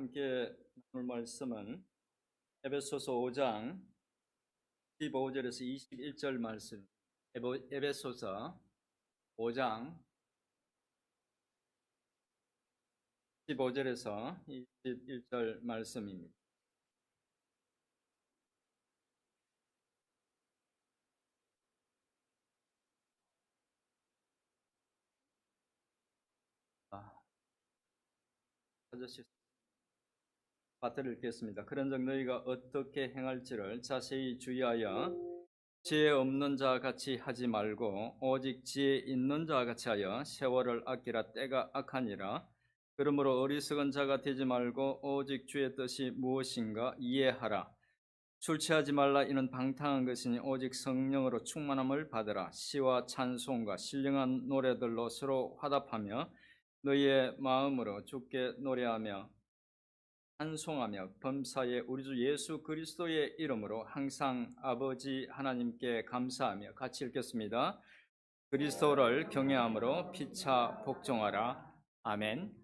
함께 나눌 말씀은 에베소서 5장 15절에서 21절 말씀. 에베소서 5장 15절에서 21절 말씀입니다. 아저씨 파트를 읽겠습니다. 그런즉 너희가 어떻게 행할지를 자세히 주의하여 지혜 없는 자 같이 하지 말고 오직 지혜 있는 자 같이 하여 세월을 아끼라. 때가 악하니라. 그러므로 어리석은 자가 되지 말고 오직 주의 뜻이 무엇인가 이해하라. 술 취하지 말라. 이는 방탕한 것이니 오직 성령으로 충만함을 받으라. 시와 찬송과 신령한 노래들로 서로 화답하며 너희의 마음으로 주께 노래하며 찬송하며 범사에 우리 주 예수 그리스도의 이름으로 항상 아버지 하나님께 감사하며. 같이 읽겠습니다. 그리스도를 경외함으로 피차 복종하라. 아멘.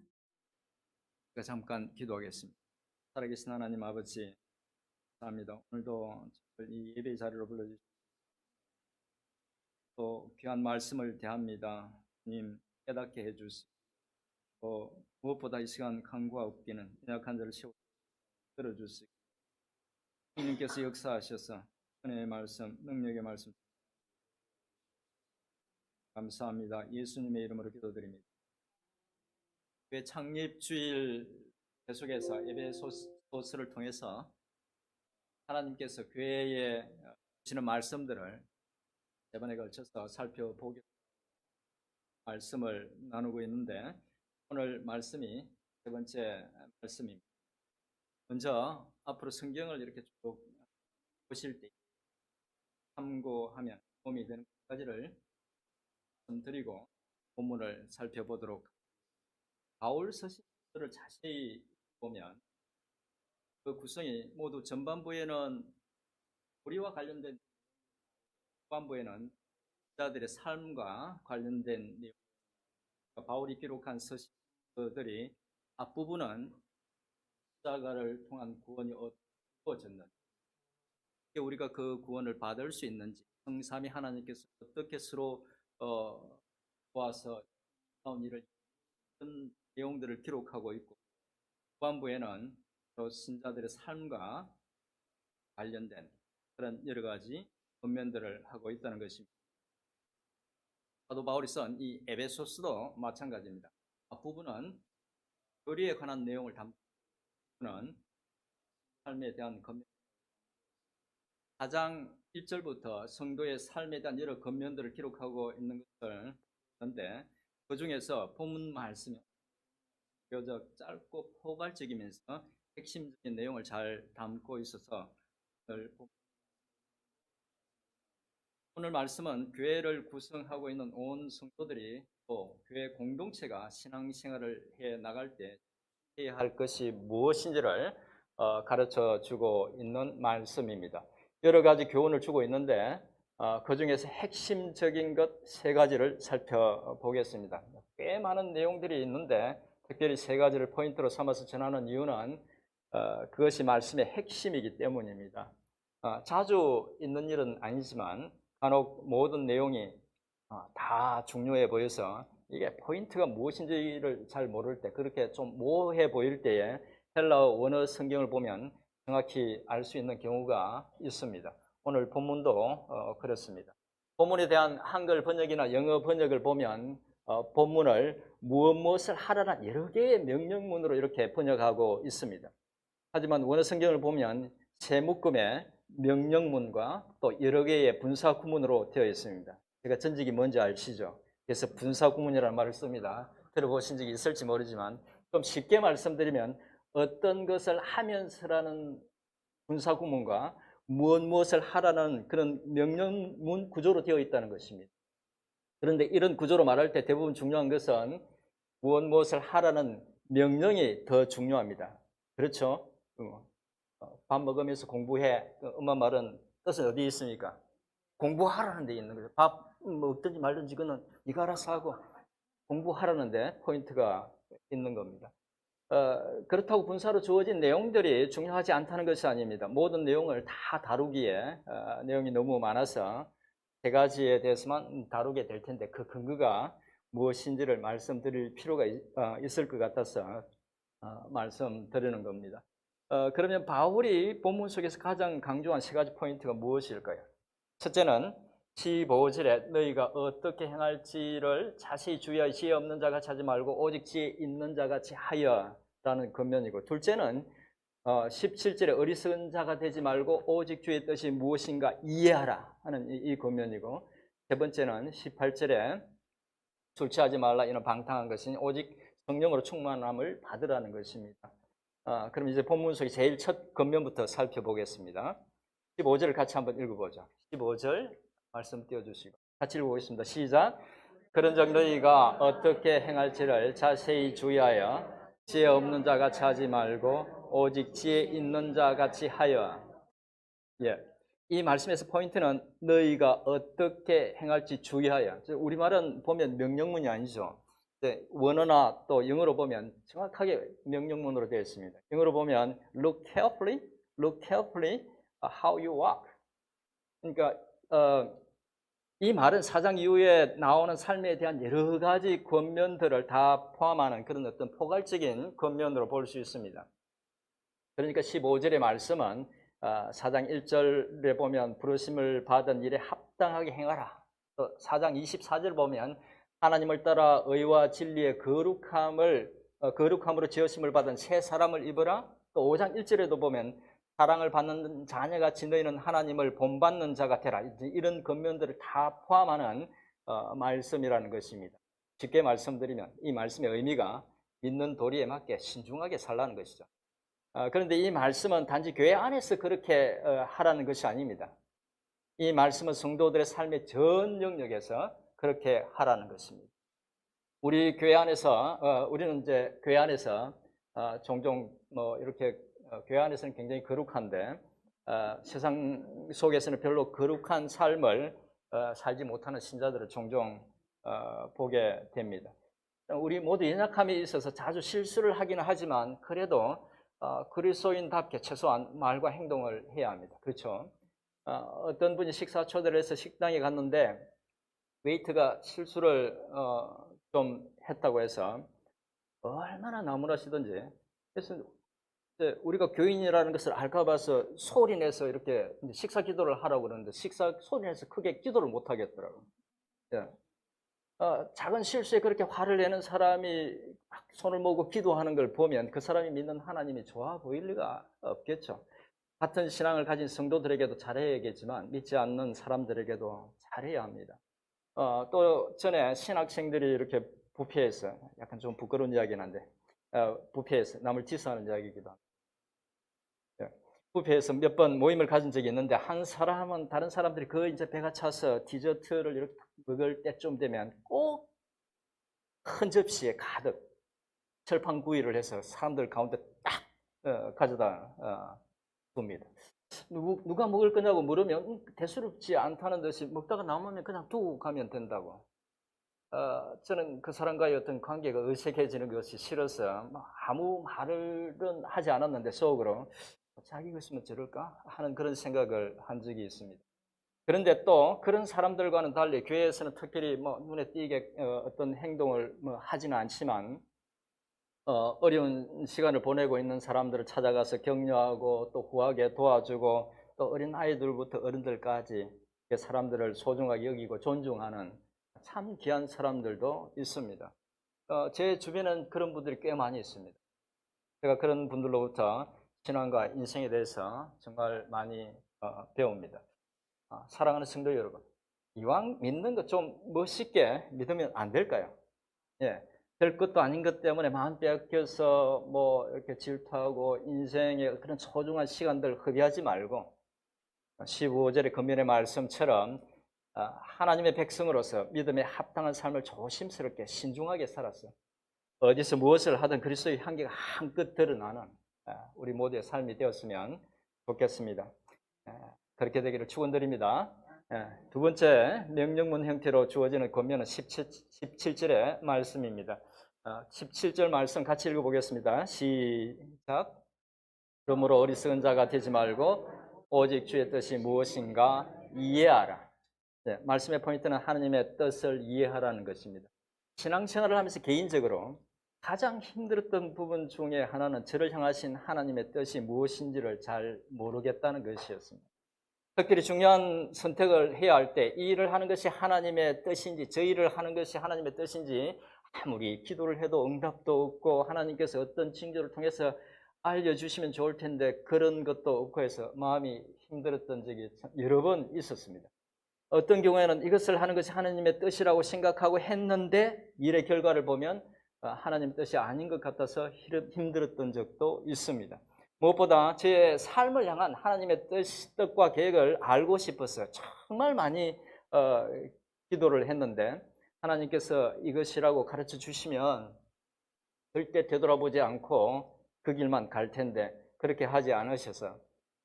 잠깐 기도하겠습니다. 살아계신 하나님 아버지, 감사합니다. 오늘도 이 예배 자리로 불러주시고 또 귀한 말씀을 대합니다. 주님, 깨닫게 해주시고 무엇보다 이 시간 간구와 없기는 연약한 자를 채워 들어주시고 주님께서 역사하셔서 은혜의 말씀, 능력의 말씀 감사합니다. 예수님의 이름으로 기도드립니다. 교회 창립주일 계속해서 에베소서를 통해서 하나님께서 교회에 주시는 말씀들을 세 번에 걸쳐서 살펴보기 말씀을 나누고 있는데, 오늘 말씀이 세 번째 말씀입니다. 먼저 앞으로 성경을 이렇게 쭉 보실 때 참고하면 도움이 되는 몇 가지를 말씀드리고 본문을 살펴보도록. 바울 서신들을 자세히 보면 그 구성이 모두 전반부에는 우리와 관련된, 후반부에는 자들의 삶과 관련된 내용. 바울이 기록한 서신들이 앞부분은 십자가를 통한 구원이 어떠해졌는지, 우리가 그 구원을 받을 수 있는지, 성삼위 하나님께서 어떻게 서로 도와서 나온 일을, 그런 내용들을 기록하고 있고, 후반부에는 또 신자들의 삶과 관련된 그런 여러 가지 권면들을 하고 있다는 것입니다. 사도 바울이 쓴 이 에베소서도 마찬가지입니다. 앞부분은 교리에 관한 내용을 담고 있는 삶에 대한 권면, 4장 1절부터 성도의 삶에 대한 여러 권면들을 기록하고 있는 것을 보는데, 그 중에서 본문 말씀이 비교적 짧고 포괄적이면서 핵심적인 내용을 잘 담고 있어서 오늘 말씀은 교회를 구성하고 있는 온 성도들이 또 교회 공동체가 신앙생활을 해 나갈 때 해야 할 것이 무엇인지를 가르쳐 주고 있는 말씀입니다. 여러 가지 교훈을 주고 있는데 그 중에서 핵심적인 것 세 가지를 살펴보겠습니다. 꽤 많은 내용들이 있는데 특별히 세 가지를 포인트로 삼아서 전하는 이유는 그것이 말씀의 핵심이기 때문입니다. 자주 있는 일은 아니지만 간혹 모든 내용이 다 중요해 보여서 이게 포인트가 무엇인지를 잘 모를 때, 그렇게 좀 모호해 보일 때에 헬라어 원어 성경을 보면 정확히 알 수 있는 경우가 있습니다. 오늘 본문도 그렇습니다. 본문에 대한 한글 번역이나 영어 번역을 보면 본문을 무엇을 하라는 여러 개의 명령문으로 이렇게 번역하고 있습니다. 하지만 원어 성경을 보면 세 묶음의 명령문과 또 여러 개의 분사 구문으로 되어 있습니다. 제가 전직이 뭔지 아시죠? 그래서 분사 구문이라는 말을 씁니다. 들어보신 적이 있을지 모르지만 좀 쉽게 말씀드리면 어떤 것을 하면서라는 분사 구문과 무엇을 하라는 그런 명령문 구조로 되어 있다는 것입니다. 그런데 이런 구조로 말할 때 대부분 중요한 것은 무엇을 하라는 명령이 더 중요합니다. 그렇죠? 밥 먹으면서 공부해. 엄마 말은 뜻은 어디에 있습니까? 공부하라는 데 있는 거죠. 밥 먹든지 말든지 그거는 네가 알아서 하고 공부하라는 데 포인트가 있는 겁니다. 그렇다고 분사로 주어진 내용들이 중요하지 않다는 것이 아닙니다. 모든 내용을 다 다루기에 내용이 너무 많아서 세 가지에 대해서만 다루게 될 텐데 그 근거가 무엇인지를 말씀드릴 필요가 있을 것 같아서 말씀드리는 겁니다. 그러면 바울이 본문 속에서 가장 강조한 세 가지 포인트가 무엇일까요? 첫째는 15절에 너희가 어떻게 행할지를 자세히 주의하여 지혜 없는 자같이 하지 말고 오직 지혜 있는 자같이 하여라는 권면이고, 둘째는 17절에 어리석은 자가 되지 말고 오직 주의 뜻이 무엇인가 이해하라 하는 이 권면이고, 세 번째는 18절에 술 취하지 말라 이는 방탕한 것이니 오직 성령으로 충만함을 받으라는 것입니다. 그럼 이제 본문 속의 제일 첫 권면부터 살펴보겠습니다. 15절을 같이 한번 읽어보죠. 15절 말씀 띄워주시고 같이 읽어보겠습니다. 시작. 그런즉 너희가 어떻게 행할지를 자세히 주의하여 지혜 없는 자같이 하지 말고 오직 지혜 있는 자같이 하여. 예, 이 말씀에서 포인트는 너희가 어떻게 행할지 주의하여. 우리말은 보면 명령문이 아니죠. 원어나 또 영어로 보면 정확하게 명령문으로 되어 있습니다. 영어로 보면 look carefully how you walk. 그러니까 이 말은 4장 이후에 나오는 삶에 대한 여러 가지 권면들을 다 포함하는 그런 어떤 포괄적인 권면으로 볼 수 있습니다. 그러니까 15절의 말씀은 4장 1절에 보면 부르심을 받은 일에 합당하게 행하라. 또 4장 24절 보면 하나님을 따라 의와 진리의 거룩함으로 지으심을 받은 새 사람을 입으라. 또 5장 1절에도 보면 사랑을 받는 자녀같이 너희는 하나님을 본받는 자가 되라. 이런 권면들을 다 포함하는 말씀이라는 것입니다. 쉽게 말씀드리면 이 말씀의 의미가 믿는 도리에 맞게 신중하게 살라는 것이죠. 그런데 이 말씀은 단지 교회 안에서 그렇게 하라는 것이 아닙니다. 이 말씀은 성도들의 삶의 전 영역에서 그렇게 하라는 것입니다. 우리 교회 안에서 우리는 이제 교회 안에서 종종 뭐 이렇게 교회 안에서는 굉장히 거룩한데 세상 속에서는 별로 거룩한 삶을 살지 못하는 신자들을 종종 보게 됩니다. 우리 모두 연약함이 있어서 자주 실수를 하기는 하지만 그래도 그리스도인답게 최소한 말과 행동을 해야 합니다. 그렇죠? 어떤 분이 식사 초대를 해서 식당에 갔는데 웨이터가 실수를 좀 했다고 해서 얼마나 나무라시던지, 그래서 우리가 교인이라는 것을 알까 봐서 소리 내서 이렇게 식사 기도를 하라고 그러는데 식사 소리 내서 크게 기도를 못 하겠더라고요. 예. 작은 실수에 그렇게 화를 내는 사람이 손을 모으고 기도하는 걸 보면 그 사람이 믿는 하나님이 좋아 보일 리가 없겠죠. 같은 신앙을 가진 성도들에게도 잘해야겠지만 믿지 않는 사람들에게도 잘해야 합니다. 또 전에 신학생들이 이렇게 부패해서, 약간 좀 부끄러운 이야기는 한데 부패해서 남을 디스하는 이야기이기도 합니다. 부패해서 몇 번 모임을 가진 적이 있는데 한 사람은 다른 사람들이 그 이제 배가 차서 디저트를 이렇게 먹을 때쯤 되면 꼭 큰 접시에 가득 철판구이를 해서 사람들 가운데 딱 가져다 둡니다. 누가 먹을 거냐고 물으면 대수롭지 않다는 듯이 먹다가 남으면 그냥 두고 가면 된다고. 저는 그 사람과의 어떤 관계가 어색해지는 것이 싫어서 아무 말은 하지 않았는데 속으로 자기가 있으면 저럴까 하는 그런 생각을 한 적이 있습니다. 그런데 또 그런 사람들과는 달리 교회에서는 특별히 뭐 눈에 띄게 어떤 행동을 하지는 않지만 어려운 시간을 보내고 있는 사람들을 찾아가서 격려하고 또 구하게 도와주고 또 어린 아이들부터 어른들까지 사람들을 소중하게 여기고 존중하는 참 귀한 사람들도 있습니다. 제 주변에는 그런 분들이 꽤 많이 있습니다. 제가 그런 분들로부터 신앙과 인생에 대해서 정말 많이 배웁니다. 사랑하는 성도 여러분, 이왕 믿는 거 좀 멋있게 믿으면 안 될까요? 예, 될 것도 아닌 것 때문에 마음 빼앗겨서 뭐 이렇게 질투하고 인생의 그런 소중한 시간들 허비하지 말고 15절의 금연의 말씀처럼 하나님의 백성으로서 믿음에 합당한 삶을 조심스럽게 신중하게 살았어. 어디서 무엇을 하든 그리스도의 향기가 한껏 드러나는 우리 모두의 삶이 되었으면 좋겠습니다. 그렇게 되기를 축원드립니다. 두 번째 명령문 형태로 주어지는 권면은 17절의 말씀입니다. 17절 말씀 같이 읽어보겠습니다. 시작. 그러므로 어리석은 자가 되지 말고 오직 주의 뜻이 무엇인가 이해하라. 네, 말씀의 포인트는 하나님의 뜻을 이해하라는 것입니다. 신앙생활을 하면서 개인적으로 가장 힘들었던 부분 중에 하나는 저를 향하신 하나님의 뜻이 무엇인지를 잘 모르겠다는 것이었습니다. 특별히 중요한 선택을 해야 할 때 이 일을 하는 것이 하나님의 뜻인지 저 일을 하는 것이 하나님의 뜻인지 아무리 기도를 해도 응답도 없고 하나님께서 어떤 징조를 통해서 알려주시면 좋을 텐데 그런 것도 없고 해서 마음이 힘들었던 적이 여러 번 있었습니다. 어떤 경우에는 이것을 하는 것이 하나님의 뜻이라고 생각하고 했는데 일의 결과를 보면 하나님의 뜻이 아닌 것 같아서 힘들었던 적도 있습니다. 무엇보다 제 삶을 향한 하나님의 뜻과 계획을 알고 싶어서 정말 많이 기도를 했는데 하나님께서 이것이라고 가르쳐 주시면 절대 되돌아보지 않고 그 길만 갈 텐데 그렇게 하지 않으셔서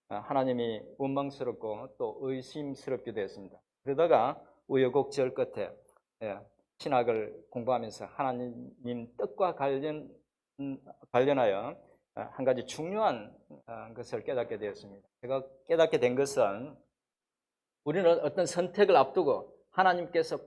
하나님이 원망스럽고 또 의심스럽게 되었습니다. 그러다가 우여곡절 끝에 신학을 공부하면서 하나님 뜻과 관련하여 한 가지 중요한 것을 깨닫게 되었습니다. 제가 깨닫게 된 것은 우리는 어떤 선택을 앞두고 하나님께서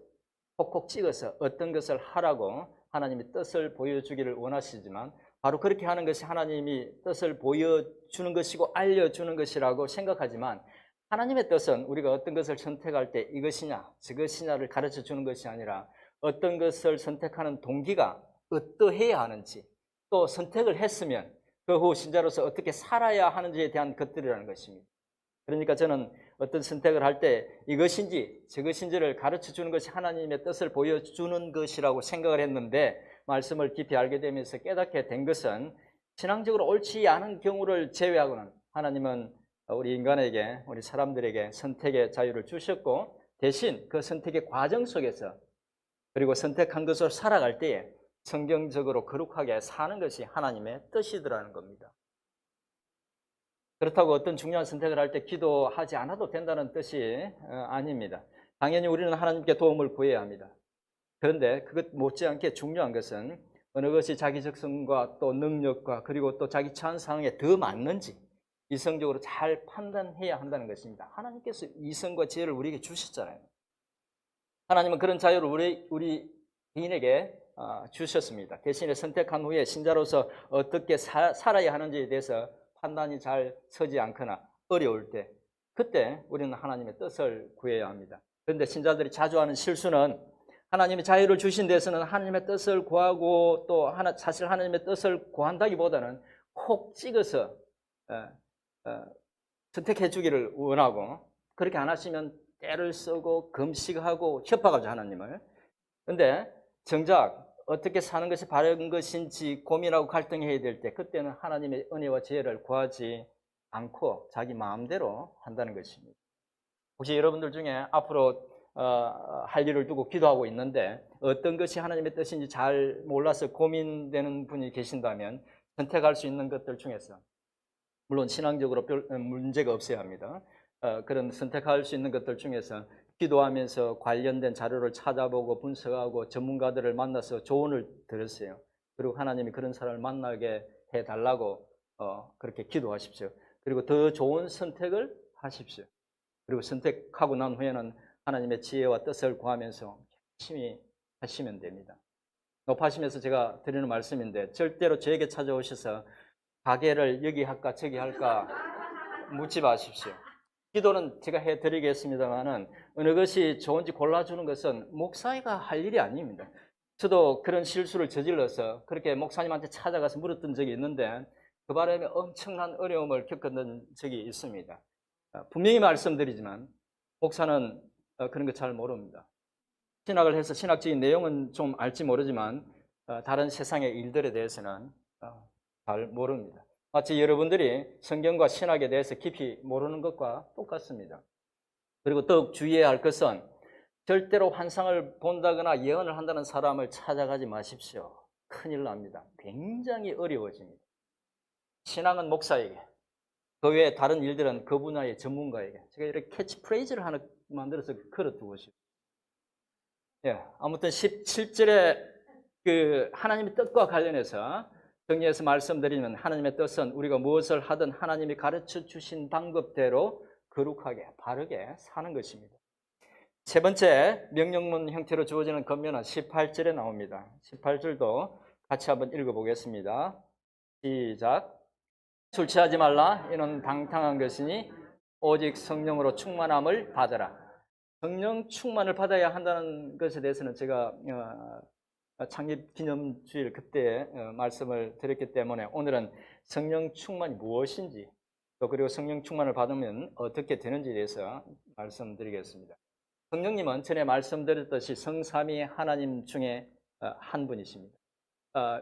콕콕 찍어서 어떤 것을 하라고 하나님이 뜻을 보여주기를 원하시지만 바로 그렇게 하는 것이 하나님이 뜻을 보여주는 것이고 알려주는 것이라고 생각하지만 하나님의 뜻은 우리가 어떤 것을 선택할 때 이것이냐 저것이냐를 가르쳐 주는 것이 아니라 어떤 것을 선택하는 동기가 어떠해야 하는지 또 선택을 했으면 그 후 신자로서 어떻게 살아야 하는지에 대한 것들이라는 것입니다. 그러니까 저는 어떤 선택을 할 때 이것인지 저것인지를 가르쳐 주는 것이 하나님의 뜻을 보여주는 것이라고 생각을 했는데 말씀을 깊이 알게 되면서 깨닫게 된 것은 신앙적으로 옳지 않은 경우를 제외하고는 하나님은 우리 인간에게 우리 사람들에게 선택의 자유를 주셨고 대신 그 선택의 과정 속에서 그리고 선택한 것으로 살아갈 때에 성경적으로 거룩하게 사는 것이 하나님의 뜻이더라는 겁니다. 그렇다고 어떤 중요한 선택을 할 때 기도하지 않아도 된다는 뜻이 아닙니다. 당연히 우리는 하나님께 도움을 구해야 합니다. 그런데 그것 못지않게 중요한 것은 어느 것이 자기 적성과 또 능력과 그리고 또 자기 처한 상황에 더 맞는지 이성적으로 잘 판단해야 한다는 것입니다. 하나님께서 이성과 지혜를 우리에게 주셨잖아요. 하나님은 그런 자유를 우리 개인에게 주셨습니다. 대신에 선택한 후에 신자로서 어떻게 살아야 하는지에 대해서 판단이 잘 서지 않거나 어려울 때 그때 우리는 하나님의 뜻을 구해야 합니다. 그런데 신자들이 자주 하는 실수는 하나님이 자유를 주신 데서는 하나님의 뜻을 구하고 또 사실 하나님의 뜻을 구한다기보다는 콕 찍어서 선택해 주기를 원하고 그렇게 안 하시면 때를 쓰고 금식하고 협박하죠 하나님을. 그런데 정작 어떻게 사는 것이 바른 것인지 고민하고 갈등해야 될 때 그때는 하나님의 은혜와 지혜를 구하지 않고 자기 마음대로 한다는 것입니다. 혹시 여러분들 중에 앞으로 할 일을 두고 기도하고 있는데 어떤 것이 하나님의 뜻인지 잘 몰라서 고민되는 분이 계신다면 선택할 수 있는 것들 중에서 물론 신앙적으로 별 문제가 없어야 합니다. 그런 선택할 수 있는 것들 중에서 기도하면서 관련된 자료를 찾아보고 분석하고 전문가들을 만나서 조언을 들었어요. 그리고 하나님이 그런 사람을 만나게 해달라고 그렇게 기도하십시오. 그리고 더 좋은 선택을 하십시오. 그리고 선택하고 난 후에는 하나님의 지혜와 뜻을 구하면서 열심히 하시면 됩니다. 높아심에서 제가 드리는 말씀인데 절대로 저에게 찾아오셔서 가게를 여기 할까 저기 할까 묻지 마십시오. 기도는 제가 해드리겠습니다만은 어느 것이 좋은지 골라주는 것은 목사가 할 일이 아닙니다. 저도 그런 실수를 저질러서 그렇게 목사님한테 찾아가서 물었던 적이 있는데 그 바람에 엄청난 어려움을 겪었던 적이 있습니다. 분명히 말씀드리지만 목사는 그런 거 잘 모릅니다. 신학을 해서 신학적인 내용은 좀 알지 모르지만 다른 세상의 일들에 대해서는 잘 모릅니다. 마치 여러분들이 성경과 신학에 대해서 깊이 모르는 것과 똑같습니다. 그리고 더욱 주의해야 할 것은 절대로 환상을 본다거나 예언을 한다는 사람을 찾아가지 마십시오. 큰일 납니다. 굉장히 어려워집니다. 신앙은 목사에게, 그 외에 다른 일들은 그 분야의 전문가에게. 제가 이렇게 캐치프레이즈를 하나 만들어서 걸어두고 싶어요. 아무튼 17절에 그 하나님의 뜻과 관련해서 정리해서 말씀드리면 하나님의 뜻은 우리가 무엇을 하든 하나님이 가르쳐 주신 방법대로 거룩하게 바르게 사는 것입니다. 세 번째 명령문 형태로 주어지는 권면은 18절에 나옵니다. 18절도 같이 한번 읽어보겠습니다. 시작. 술 취하지 말라. 이는 방탕한 것이니 오직 성령으로 충만함을 받아라. 성령 충만을 받아야 한다는 것에 대해서는 제가 창립기념주일 그때 말씀을 드렸기 때문에 오늘은 성령 충만이 무엇인지 또 그리고 성령 충만을 받으면 어떻게 되는지에 대해서 말씀드리겠습니다. 성령님은 전에 말씀드렸듯이 성삼위 하나님 중에 한 분이십니다.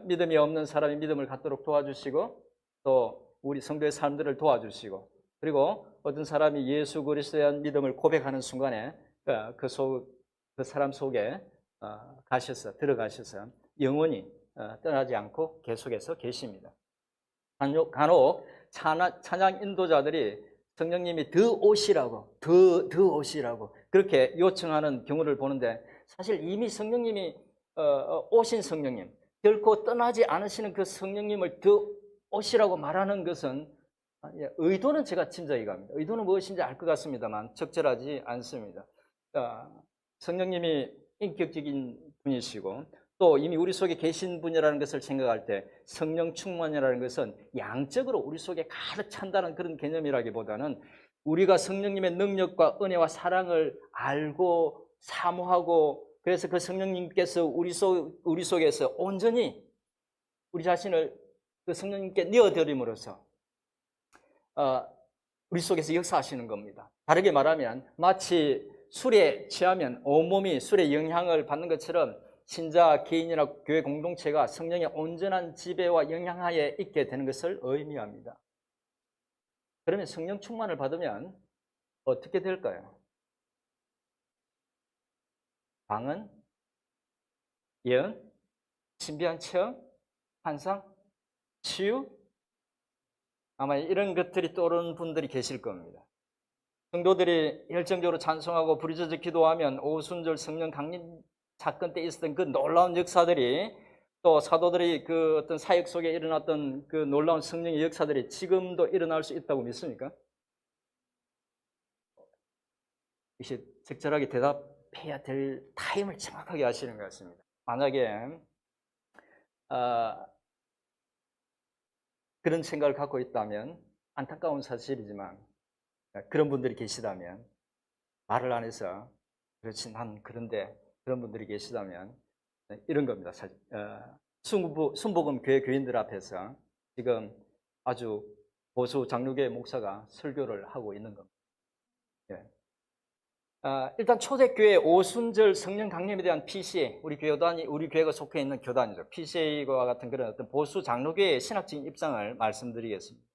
믿음이 없는 사람이 믿음을 갖도록 도와주시고 또 우리 성도의 사람들을 도와주시고 그리고 어떤 사람이 예수 그리스도에 대한 믿음을 고백하는 순간에 그 사람 속에 들어가셔서 영원히 떠나지 않고 계속해서 계십니다. 간혹 찬양 인도자들이 성령님이 더 오시라고 그렇게 요청하는 경우를 보는데 사실 이미 성령님이 오신 성령님 결코 떠나지 않으시는 그 성령님을 더 오시라고 말하는 것은 의도는 제가 짐작이 갑니다. 의도는 무엇인지 알 것 같습니다만 적절하지 않습니다. 성령님이 인격적인 분이시고 또 이미 우리 속에 계신 분이라는 것을 생각할 때 성령 충만이라는 것은 양적으로 우리 속에 가득 찬다는 그런 개념이라기보다는 우리가 성령님의 능력과 은혜와 사랑을 알고 사모하고 그래서 그 성령님께서 우리 속에서 온전히 우리 자신을 그 성령님께 내어드림으로써 우리 속에서 역사하시는 겁니다. 다르게 말하면 마치 술에 취하면 온몸이 술의 영향을 받는 것처럼 신자 개인이나 교회 공동체가 성령의 온전한 지배와 영향하에 있게 되는 것을 의미합니다. 그러면 성령 충만을 받으면 어떻게 될까요? 방언, 예언, 신비한 체험, 환상, 치유, 아마 이런 것들이 떠오르는 분들이 계실 겁니다. 성도들이 열정적으로 찬송하고 부르짖어 기도하면 오순절 성령 강림 사건 때 있었던 그 놀라운 역사들이 또 사도들이 그 어떤 사역 속에 일어났던 그 놀라운 성령의 역사들이 지금도 일어날 수 있다고 믿습니까? 이것이 적절하게 대답해야 될 타임을 정확하게 하시는 것 같습니다. 만약에 그런 생각을 갖고 있다면 안타까운 사실이지만 그런 분들이 계시다면 말을 안 해서 그렇지 난 그런데 그런 분들이 계시다면 이런 겁니다. 순복음 교회 교인들 앞에서 지금 아주 보수 장로교회 목사가 설교를 하고 있는 겁니다. 예. 일단 초대교회 오순절 성령 강림에 대한 PCA, 우리 교회가 속해 있는 교단이죠. PCA와 같은 그런 어떤 보수 장로교회의 신학적인 입장을 말씀드리겠습니다.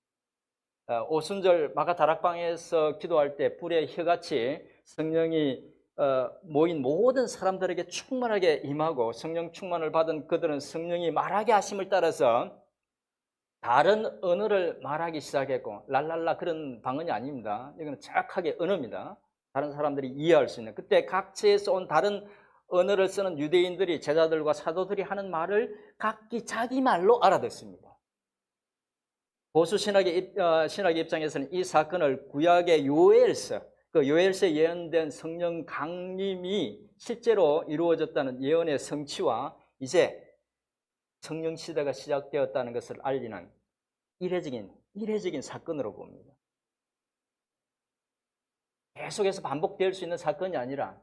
오순절 마가다락방에서 기도할 때 불의 혀같이 성령이 모인 모든 사람들에게 충만하게 임하고 성령 충만을 받은 그들은 성령이 말하게 하심을 따라서 다른 언어를 말하기 시작했고 랄랄라 그런 방언이 아닙니다. 이거는 정확하게 언어입니다. 다른 사람들이 이해할 수 있는 그때 각지에서 온 다른 언어를 쓰는 유대인들이 제자들과 사도들이 하는 말을 각기 자기 말로 알아듣습니다. 보수 신학의 입장에서는 이 사건을 구약의 요엘서, 그 요엘서에 예언된 성령 강림이 실제로 이루어졌다는 예언의 성취와 이제 성령 시대가 시작되었다는 것을 알리는 이례적인 사건으로 봅니다. 계속해서 반복될 수 있는 사건이 아니라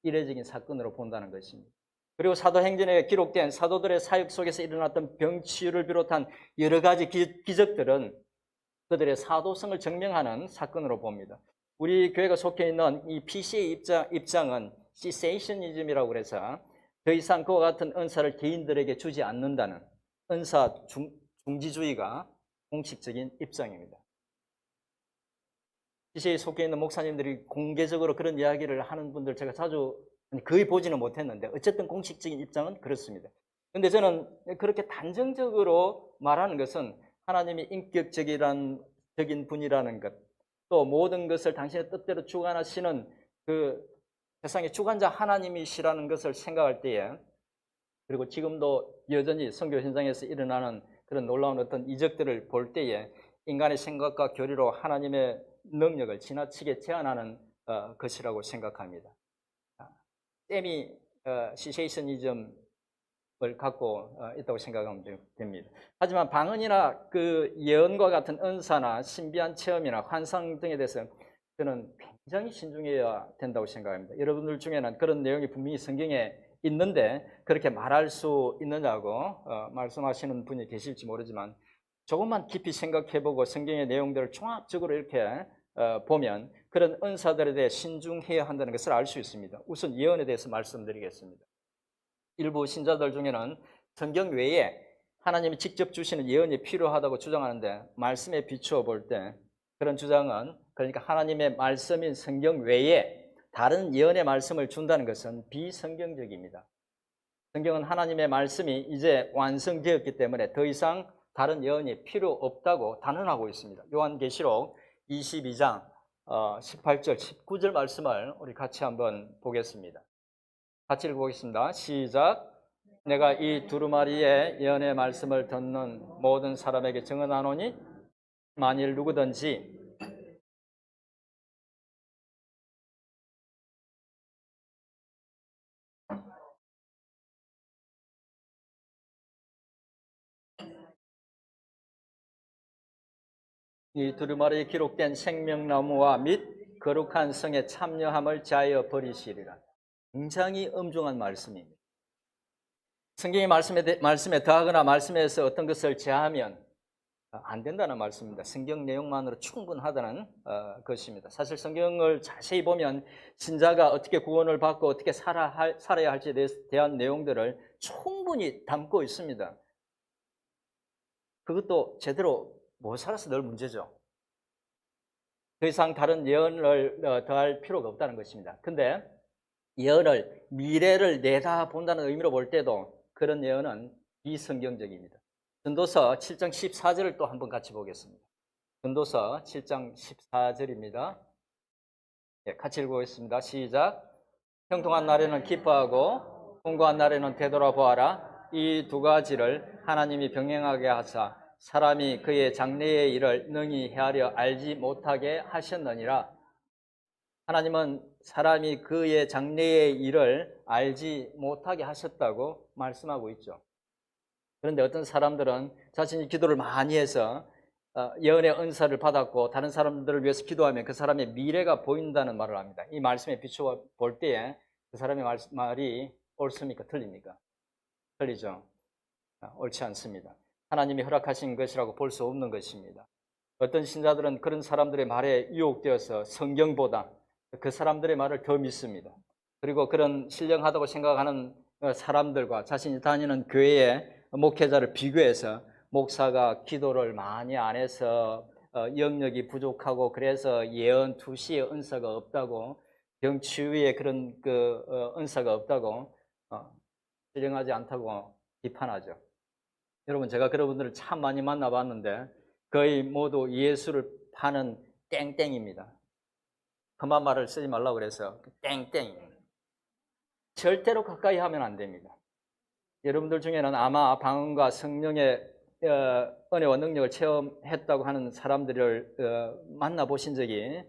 이례적인 사건으로 본다는 것입니다. 그리고 사도행전에 기록된 사도들의 사역 속에서 일어났던 병치유를 비롯한 여러 가지 기적들은 그들의 사도성을 증명하는 사건으로 봅니다. 우리 교회가 속해 있는 이 PCA 입장은 시세이셔니즘이라고 해서 더 이상 그와 같은 은사를 개인들에게 주지 않는다는 은사 중지주의가 공식적인 입장입니다. PCA에 속해 있는 목사님들이 공개적으로 그런 이야기를 하는 분들 제가 거의 보지는 못했는데 어쨌든 공식적인 입장은 그렇습니다. 그런데 저는 그렇게 단정적으로 말하는 것은 하나님이 인격적인 분이라는 것, 또 모든 것을 당신의 뜻대로 주관하시는 그 세상의 주관자 하나님이시라는 것을 생각할 때에 그리고 지금도 여전히 선교 현장에서 일어나는 그런 놀라운 어떤 이적들을 볼 때에 인간의 생각과 교리로 하나님의 능력을 지나치게 제한하는 것이라고 생각합니다. 세미 시세이셔니즘을 갖고 있다고 생각하면 됩니다. 하지만 방언이나 그 예언과 같은 은사나 신비한 체험이나 환상 등에 대해서 저는 굉장히 신중해야 된다고 생각합니다. 여러분들 중에는 그런 내용이 분명히 성경에 있는데 그렇게 말할 수 있느냐고 말씀하시는 분이 계실지 모르지만 조금만 깊이 생각해보고 성경의 내용들을 종합적으로 이렇게 보면 그런 은사들에 대해 신중해야 한다는 것을 알 수 있습니다. 우선 예언에 대해서 말씀드리겠습니다. 일부 신자들 중에는 성경 외에 하나님이 직접 주시는 예언이 필요하다고 주장하는데 말씀에 비추어 볼 때 그런 주장은 그러니까 하나님의 말씀인 성경 외에 다른 예언의 말씀을 준다는 것은 비성경적입니다. 성경은 하나님의 말씀이 이제 완성되었기 때문에 더 이상 다른 예언이 필요 없다고 단언하고 있습니다. 요한계시록 22장 18절, 19절 말씀을 우리 같이 한번 보겠습니다. 같이 읽어보겠습니다. 시작. 내가 이 두루마리의 예언의 말씀을 듣는 모든 사람에게 증언하노니 만일 누구든지 이 두루마리에 기록된 생명나무와 및 거룩한 성에 참여함을 제하여 버리시리라. 굉장히 엄중한 말씀입니다. 성경의 말씀에 더하거나 말씀에서 어떤 것을 제하면 안 된다는 말씀입니다. 성경 내용만으로 충분하다는 것입니다. 사실 성경을 자세히 보면 신자가 어떻게 구원을 받고 어떻게 살아야 할지에 대한 내용들을 충분히 담고 있습니다. 그것도 제대로 못 살아서 늘 문제죠. 더 이상 다른 예언을 더할 필요가 없다는 것입니다. 근데 예언을 미래를 내다본다는 의미로 볼 때도 그런 예언은 비성경적입니다. 전도서 7장 14절을 또 한번 같이 보겠습니다. 전도서 7장 14절입니다. 네, 같이 읽어보겠습니다. 시작. 형통한 날에는 기뻐하고 공고한 날에는 되돌아보아라. 이 두 가지를 하나님이 병행하게 하사 사람이 그의 장래의 일을 능히 헤아려 알지 못하게 하셨느니라. 하나님은 사람이 그의 장래의 일을 알지 못하게 하셨다고 말씀하고 있죠. 그런데 어떤 사람들은 자신이 기도를 많이 해서 예언의 은사를 받았고 다른 사람들을 위해서 기도하면 그 사람의 미래가 보인다는 말을 합니다. 이 말씀에 비추어 볼 때에 그 사람의 말이 옳습니까? 틀립니까? 틀리죠. 옳지 않습니다. 하나님이 허락하신 것이라고 볼 수 없는 것입니다. 어떤 신자들은 그런 사람들의 말에 유혹되어서 성경보다 그 사람들의 말을 더 믿습니다. 그리고 그런 신령하다고 생각하는 사람들과 자신이 다니는 교회의 목회자를 비교해서 목사가 기도를 많이 안 해서 영역이 부족하고 그래서 예언 투시의 은사가 없다고 병치유의 그런 은사가 없다고 신령하지 않다고 비판하죠. 여러분 제가 그런 분들을 참 많이 만나봤는데 거의 모두 예수를 파는 땡땡입니다. 험한 말을 쓰지 말라고 그래서 땡땡입니다. 절대로 가까이 하면 안 됩니다. 여러분들 중에는 아마 방언과 성령의 은혜와 능력을 체험했다고 하는 사람들을 만나보신 적이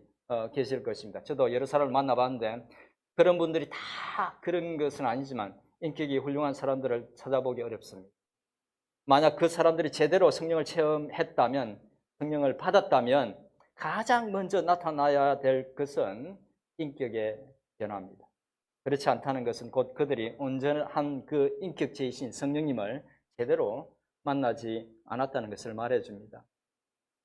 계실 것입니다. 저도 여러 사람을 만나봤는데 그런 분들이 다 그런 것은 아니지만 인격이 훌륭한 사람들을 찾아보기 어렵습니다. 만약 그 사람들이 제대로 성령을 체험했다면, 성령을 받았다면 가장 먼저 나타나야 될 것은 인격의 변화입니다. 그렇지 않다는 것은 곧 그들이 온전한 그 인격체이신 성령님을 제대로 만나지 않았다는 것을 말해줍니다.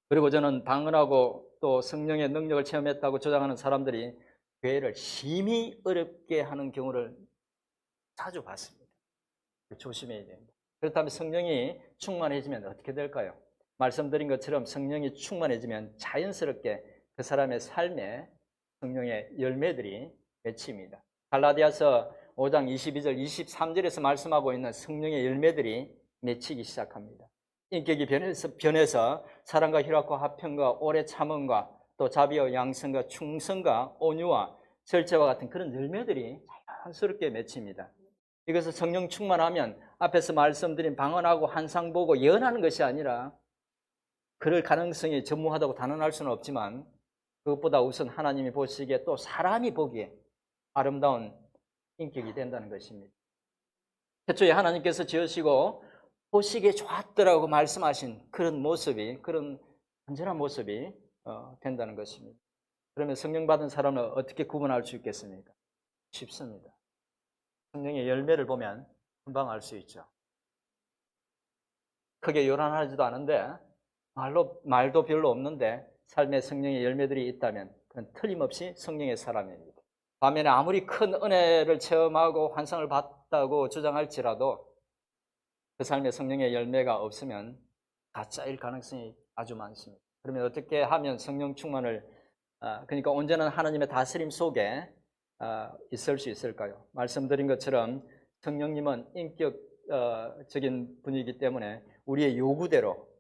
그리고 저는 방언하고 또 성령의 능력을 체험했다고 주장하는 사람들이 교회를 심히 어렵게 하는 경우를 자주 봤습니다. 조심해야 됩니다. 그렇다면 성령이 충만해지면 어떻게 될까요? 말씀드린 것처럼 성령이 충만해지면 자연스럽게 그 사람의 삶에 성령의 열매들이 맺힙니다. 갈라디아서 5장 22절, 23절에서 말씀하고 있는 성령의 열매들이 맺히기 시작합니다. 인격이 변해서 사랑과 희락과 화평과 오래 참음과 또 자비와 양성과 충성과 온유와 절제와 같은 그런 열매들이 자연스럽게 맺힙니다. 이것을 성령 충만하면 앞에서 말씀드린 방언하고 환상 보고 예언하는 것이 아니라, 그럴 가능성이 전무하다고 단언할 수는 없지만 그것보다 우선 하나님이 보시기에 또 사람이 보기에 아름다운 인격이 된다는 것입니다. 태초에 하나님께서 지으시고 보시기에 좋았더라고 말씀하신 그런 모습이, 그런 완전한 모습이 된다는 것입니다. 그러면 성령 받은 사람은 어떻게 구분할 수 있겠습니까? 쉽습니다. 성령의 열매를 보면 금방 알 수 있죠. 크게 요란하지도 않은데 말도 별로 없는데 삶의 성령의 열매들이 있다면 그건 틀림없이 성령의 사람입니다. 반면에 아무리 큰 은혜를 체험하고 환상을 봤다고 주장할지라도 그 삶의 성령의 열매가 없으면 가짜일 가능성이 아주 많습니다. 그러면 어떻게 하면 성령 충만을, 그러니까 온전한 하나님의 다스림 속에 있을 수 있을까요? 말씀드린 것처럼 성령님은 인격적인 분이기 때문에 우리의 요구대로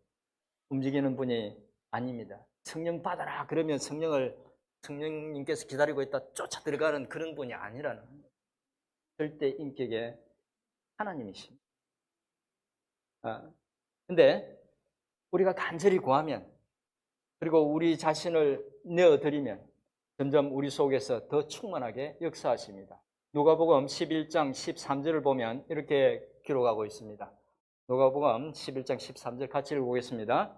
움직이는 분이 아닙니다. 성령 받아라 그러면 성령님께서 기다리고 있다 쫓아 들어가는 그런 분이 아니라는 거예요. 절대 인격의 하나님이십니다. 근데 우리가 간절히 구하면, 그리고 우리 자신을 내어드리면 점점 우리 속에서 더 충만하게 역사하십니다. 누가복음 11장 13절을 보면 이렇게 기록하고 있습니다. 누가복음 11장 13절 같이 읽어보겠습니다.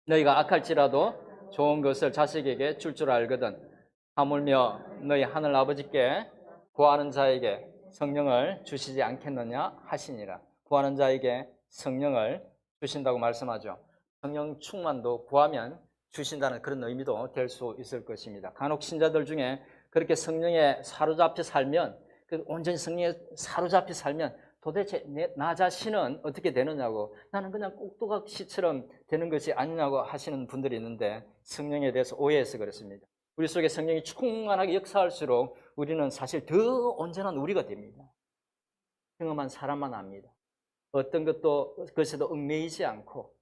너희가 악할지라도 좋은 것을 자식에게 줄 줄 알거든 하물며 너희 하늘 아버지께 구하는 자에게 성령을 주시지 않겠느냐 하시니라. 구하는 자에게 성령을 주신다고 말씀하죠. 성령 충만도 구하면 주신다는 그런 의미도 될 수 있을 것입니다. 간혹 신자들 중에 그렇게 성령에 사로잡혀 살면, 온전히 성령에 사로잡혀 살면 도대체 나 자신은 어떻게 되느냐고, 나는 그냥 꼭두각시처럼 되는 것이 아니냐고 하시는 분들이 있는데 성령에 대해서 오해해서 그렇습니다. 우리 속에 성령이 충만하게 역사할수록 우리는 사실 더 온전한 우리가 됩니다. 경험한 사람만 압니다. 어떤 것에도 얽매이지 않고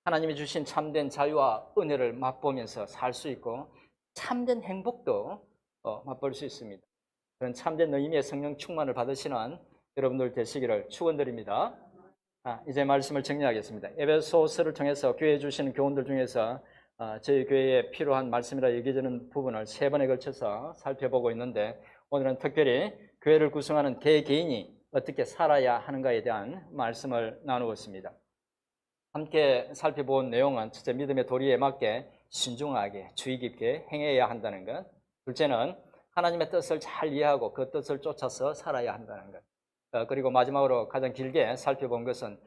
하나님이 주신 참된 자유와 은혜를 맛보면서 살 수 있고 참된 행복도 맛볼 수 있습니다. 그런 참된 의미의 성령 충만을 받으시는 여러분들 되시기를 축원드립니다. 이제 말씀을 정리하겠습니다. 에베소서를 통해서 교회에 주시는 교훈들 중에서 저희 교회에 필요한 말씀이라 여겨지는 부분을 3번에 걸쳐서 살펴보고 있는데, 오늘은 특별히 교회를 구성하는 개개인이 어떻게 살아야 하는가에 대한 말씀을 나누었습니다. 함께 살펴본 내용은 첫째, 믿음의 도리에 맞게 신중하게 주의 깊게 행해야 한다는 것. 둘째는 하나님의 뜻을 잘 이해하고 그 뜻을 쫓아서 살아야 한다는 것. 그리고 마지막으로 가장 길게 살펴본 것은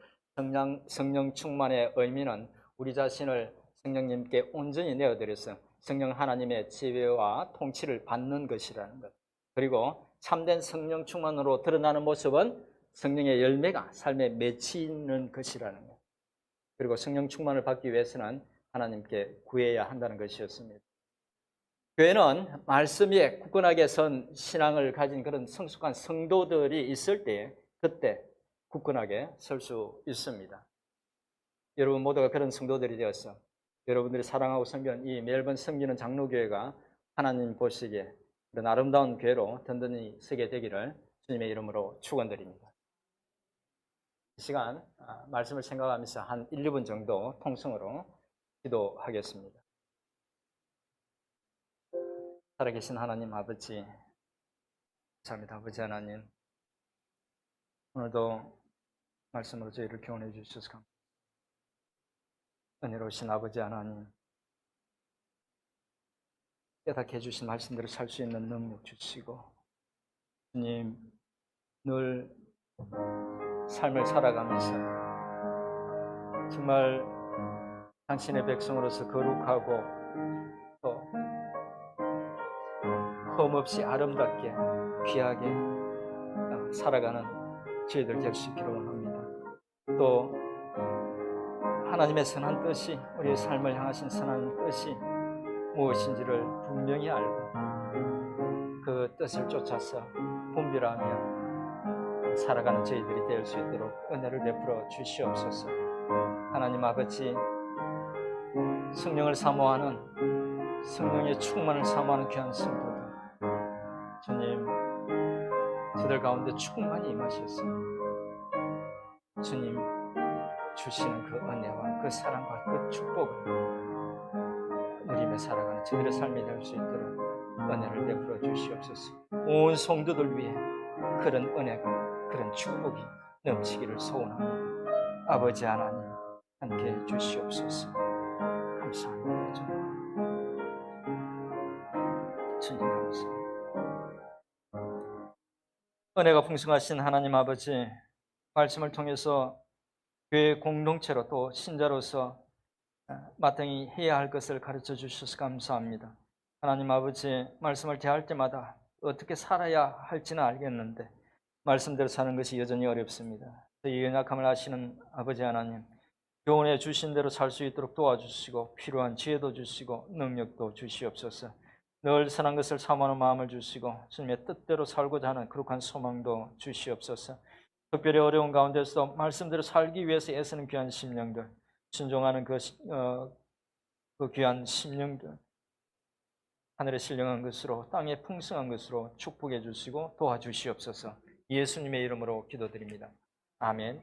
성령 충만의 의미는 우리 자신을 성령님께 온전히 내어드려서 성령 하나님의 지혜와 통치를 받는 것이라는 것. 그리고 참된 성령 충만으로 드러나는 모습은 성령의 열매가 삶에 맺히는 것이라는 것. 그리고 성령 충만을 받기 위해서는 하나님께 구해야 한다는 것이었습니다. 교회는 말씀 위에 굳건하게 선 신앙을 가진 그런 성숙한 성도들이 있을 때 그때 굳건하게 설 수 있습니다. 여러분 모두가 그런 성도들이 되어서 여러분들이 사랑하고 섬기는 이 멜번 섬기는 장로교회가 하나님 보시기에 그런 아름다운 교회로 든든히 서게 되기를 주님의 이름으로 축원드립니다. 이 시간 말씀을 생각하면서 한 1, 2분 정도 통성으로 기도하겠습니다. 살아계신 하나님 아버지, 감사합니다. 아버지 하나님, 오늘도 말씀으로 저희를 교훈해 주셔서 감사합니다. 은혜로우신 아버지 하나님, 깨닫게 해주신 말씀대로 살 수 있는 능력 주시고, 주님 늘 삶을 살아가면서 정말 당신의 백성으로서 거룩하고 또 흠없이 아름답게 귀하게 살아가는 저희들 될 수 있기를 원합니다. 또 하나님의 선한 뜻이, 우리의 삶을 향하신 선한 뜻이 무엇인지를 분명히 알고 그 뜻을 쫓아서 분별하며 살아가는 저희들이 될 수 있도록 은혜를 베풀어 주시옵소서. 하나님 아버지, 성령을 사모하는, 성령의 충만을 사모하는 귀한 성도들, 주님 저들 가운데 충만히 임하셔서 주님 주시는 그 은혜와 그 사랑과 그 축복을 누리며 살아가는 저들의 삶이 될 수 있도록 은혜를 베풀어 주시옵소서. 온 성도들 위해 그런 은혜가, 그런 축복이 넘치기를 소원합니다. 아버지 하나님 함께해 주시옵소서. 감사합니다. 주님 감사합니다. 은혜가 풍성하신 하나님 아버지, 말씀을 통해서 교회 공동체로 또 신자로서 마땅히 해야 할 것을 가르쳐 주셔서 감사합니다. 하나님 아버지, 말씀을 대할 때마다 어떻게 살아야 할지는 알겠는데 말씀대로 사는 것이 여전히 어렵습니다. 저희 연약함을 아시는 아버지 하나님, 교훈해 주신 대로 살 수 있도록 도와주시고 필요한 지혜도 주시고 능력도 주시옵소서. 늘 선한 것을 사모하는 마음을 주시고 주님의 뜻대로 살고자 하는 거룩한 소망도 주시옵소서. 특별히 어려운 가운데서도 말씀대로 살기 위해서 애쓰는 귀한 심령들, 순종하는 그 귀한 심령들, 하늘에 신령한 것으로 땅에 풍성한 것으로 축복해 주시고 도와주시옵소서. 예수님의 이름으로 기도드립니다. 아멘.